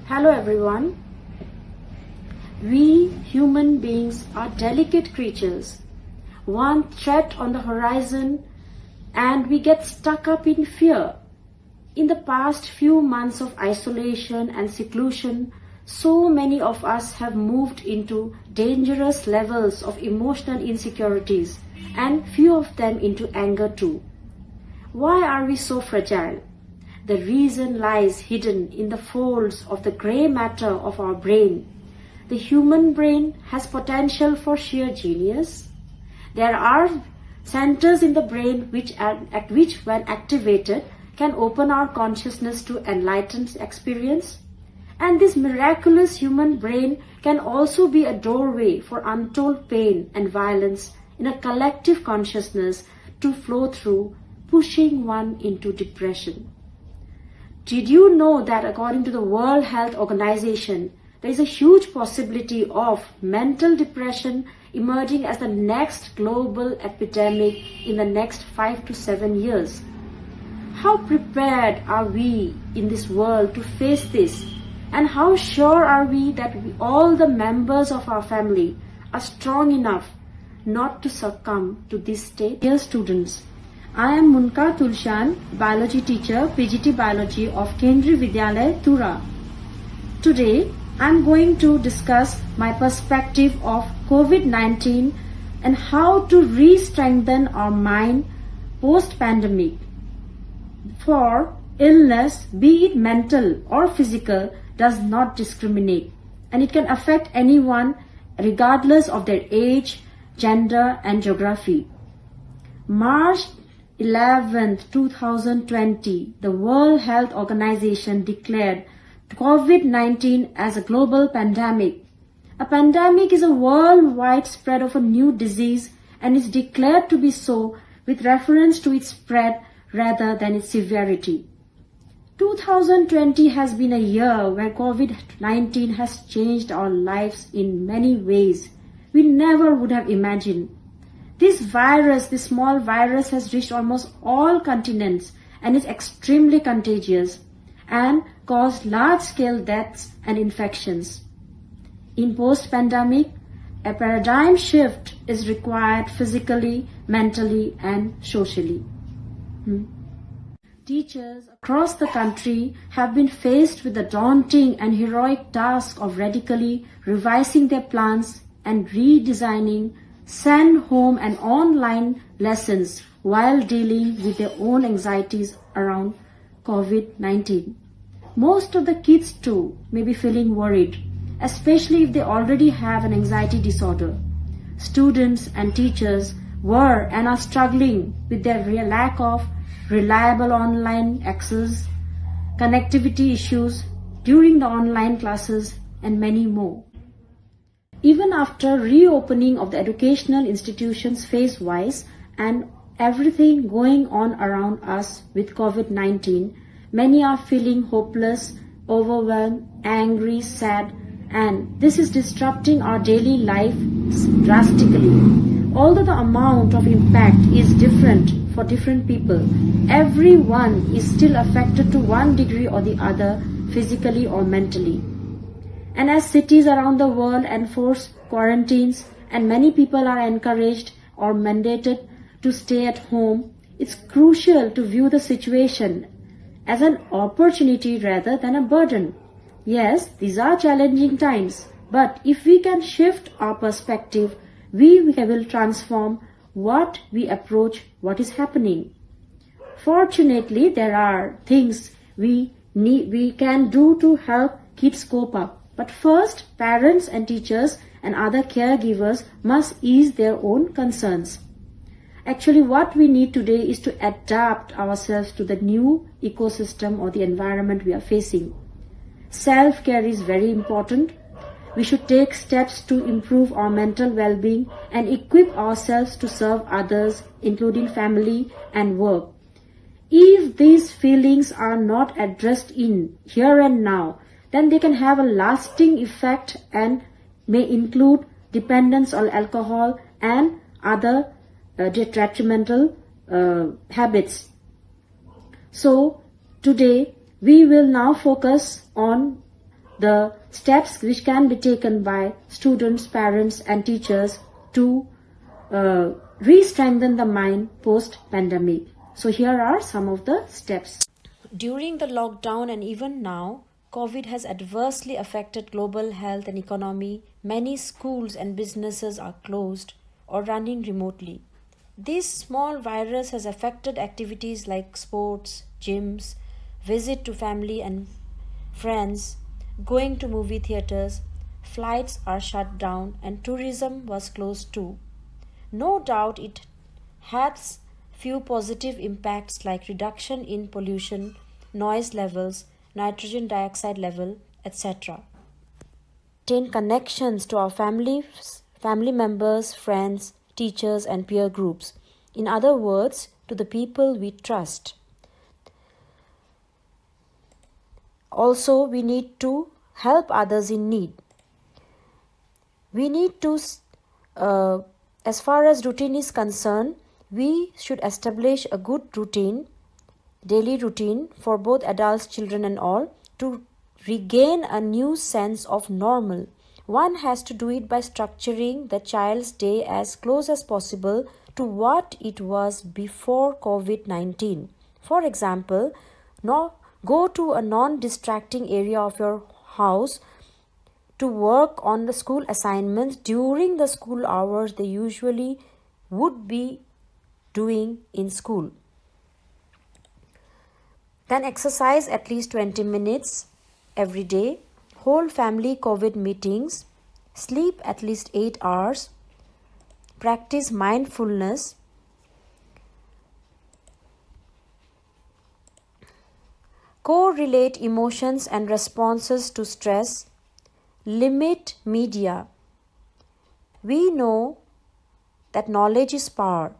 Hello everyone. We human beings are delicate creatures. One threat on the horizon and we get stuck up in fear. In the past few months of isolation and seclusion, so many of us have moved into dangerous levels of emotional insecurities and few of them into anger too. Why are we so fragile? The reason lies hidden in the folds of the grey matter of our brain. The human brain has potential for sheer genius. There are centers in the brain which when activated can open our consciousness to enlightened experience. And this miraculous human brain can also be a doorway for untold pain and violence in a collective consciousness to flow through, pushing one into depression. Did you know that according to the World Health Organization, there is a huge possibility of mental depression emerging as the next global epidemic in the next 5 to 7 years? How prepared are we in this world to face this? And how sure are we that all the members of our family are strong enough not to succumb to this state? Dear students, I am Munka T, biology teacher, PGT Biology of Kendriya Vidyalaya, Tura. Today, I am going to discuss my perspective of COVID-19 and how to re-strengthen our mind post-pandemic. For illness, be it mental or physical, does not discriminate, and it can affect anyone regardless of their age, gender and geography. March 11th, 2020, the World Health Organization declared COVID-19 as a global pandemic. A pandemic is a worldwide spread of a new disease and is declared to be so with reference to its spread rather than its severity. 2020 has been a year where COVID-19 has changed our lives in many ways we never would have imagined. This small virus has reached almost all continents and is extremely contagious and caused large-scale deaths and infections. In post-pandemic, a paradigm shift is required physically, mentally and socially. Teachers across the country have been faced with the daunting and heroic task of radically revising their plans and redesigning send home and online lessons while dealing with their own anxieties around COVID-19. Most of the kids too may be feeling worried, especially if they already have an anxiety disorder. Students and teachers were and are struggling with their lack of reliable online access, connectivity issues during the online classes and many more. Even after reopening of the educational institutions phase-wise and everything going on around us with COVID-19, many are feeling hopeless, overwhelmed, angry, sad, and this is disrupting our daily lives drastically. Although the amount of impact is different for different people, everyone is still affected to one degree or the other, physically or mentally. And as cities around the world enforce quarantines and many people are encouraged or mandated to stay at home, it's crucial to view the situation as an opportunity rather than a burden. Yes, these are challenging times, but if we can shift our perspective, we will transform what we approach what is happening. Fortunately, there are things we can do to help kids cope up. But first, parents and teachers and other caregivers must ease their own concerns. Actually, what we need today is to adapt ourselves to the new ecosystem or the environment we are facing. Self-care is very important. We should take steps to improve our mental well-being and equip ourselves to serve others, including family and work. If these feelings are not addressed in here and now, then they can have a lasting effect and may include dependence on alcohol and other detrimental habits. So today we will now focus on the steps which can be taken by students, parents and teachers to re-strengthen the mind post-pandemic. So here are some of the steps. During the lockdown and even now, COVID has adversely affected global health and economy. Many schools and businesses are closed or running remotely. This small virus has affected activities like sports, gyms, visit to family and friends, going to movie theaters. Flights are shut down and tourism was closed too. No doubt it has few positive impacts like reduction in pollution, noise levels, nitrogen dioxide level, etc. Maintain connections to our family members, friends, teachers and peer groups. In other words, to the people we trust. Also, we need to help others in need. We need to, as far as routine is concerned, we should establish a good routine, daily routine for both adults, children and all to regain a new sense of normal. One has to do it by structuring the child's day as close as possible to what it was before COVID-19. For example, go to a non-distracting area of your house to work on the school assignments during the school hours they usually would be doing in school. Then exercise at least 20 minutes every day. Whole family COVID meetings. Sleep at least 8 hours. Practice mindfulness. Correlate emotions and responses to stress. Limit media. We know that knowledge is power.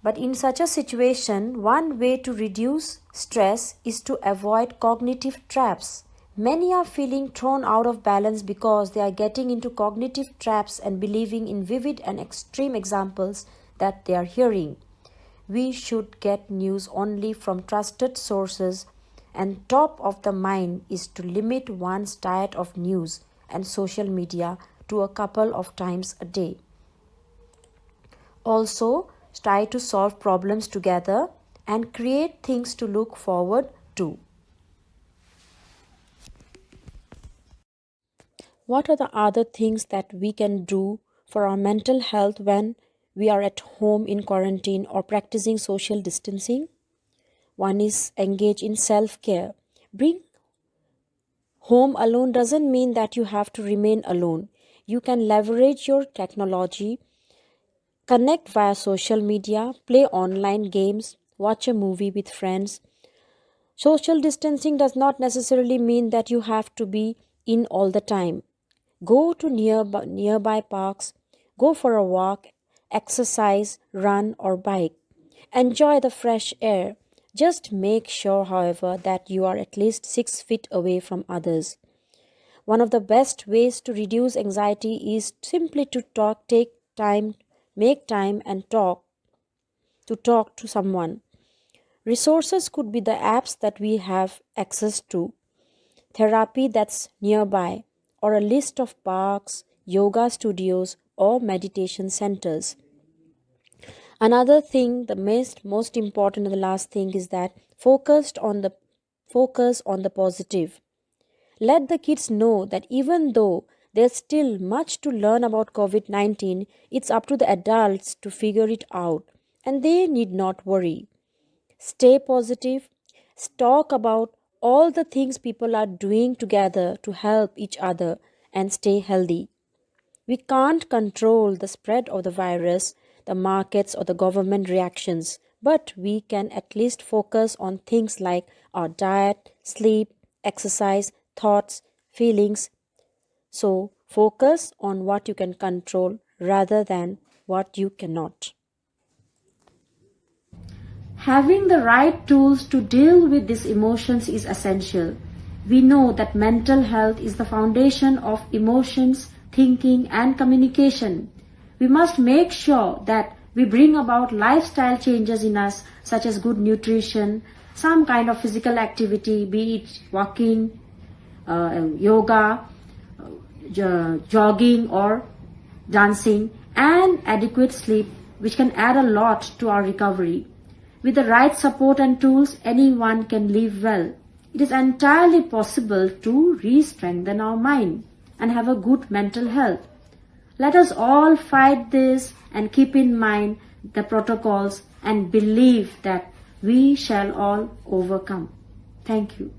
But in such a situation, one way to reduce stress is to avoid cognitive traps. Many are feeling thrown out of balance because they are getting into cognitive traps and believing in vivid and extreme examples that they are hearing. We should get news only from trusted sources, and top of the mind is to limit one's diet of news and social media to a couple of times a day. Also, try to solve problems together and create things to look forward to. What are the other things that we can do for our mental health when we are at home in quarantine or practicing social distancing? One is engage in self-care. Being home alone doesn't mean that you have to remain alone. You can leverage your technology, connect via social media, play online games, watch a movie with friends. Social distancing does not necessarily mean that you have to be in all the time. Go to nearby parks, go for a walk, exercise, run or bike. Enjoy the fresh air. Just make sure, however, that you are at least 6 feet away from others. One of the best ways to reduce anxiety is simply to make time and talk to someone. Resources could be the apps that we have access to, therapy that's nearby, or a list of parks, yoga studios, or meditation centers. Another thing, the most important and the last thing is that focus on the positive. Let the kids know that even though there's still much to learn about COVID-19, it's up to the adults to figure it out, and they need not worry. Stay positive. Talk about all the things people are doing together to help each other and stay healthy. We can't control the spread of the virus, the markets or the government reactions, but we can at least focus on things like our diet, sleep, exercise, thoughts, feelings. So focus on what you can control rather than what you cannot. Having the right tools to deal with these emotions is essential. We know that mental health is the foundation of emotions, thinking and communication. We must make sure that we bring about lifestyle changes in us, such as good nutrition, some kind of physical activity, be it walking, yoga, jogging or dancing, and adequate sleep, which can add a lot to our recovery. With the right support and tools, anyone can live well. It is entirely possible to re-strengthen our mind and have a good mental health. Let us all fight this and keep in mind the protocols and believe that we shall all overcome. Thank you.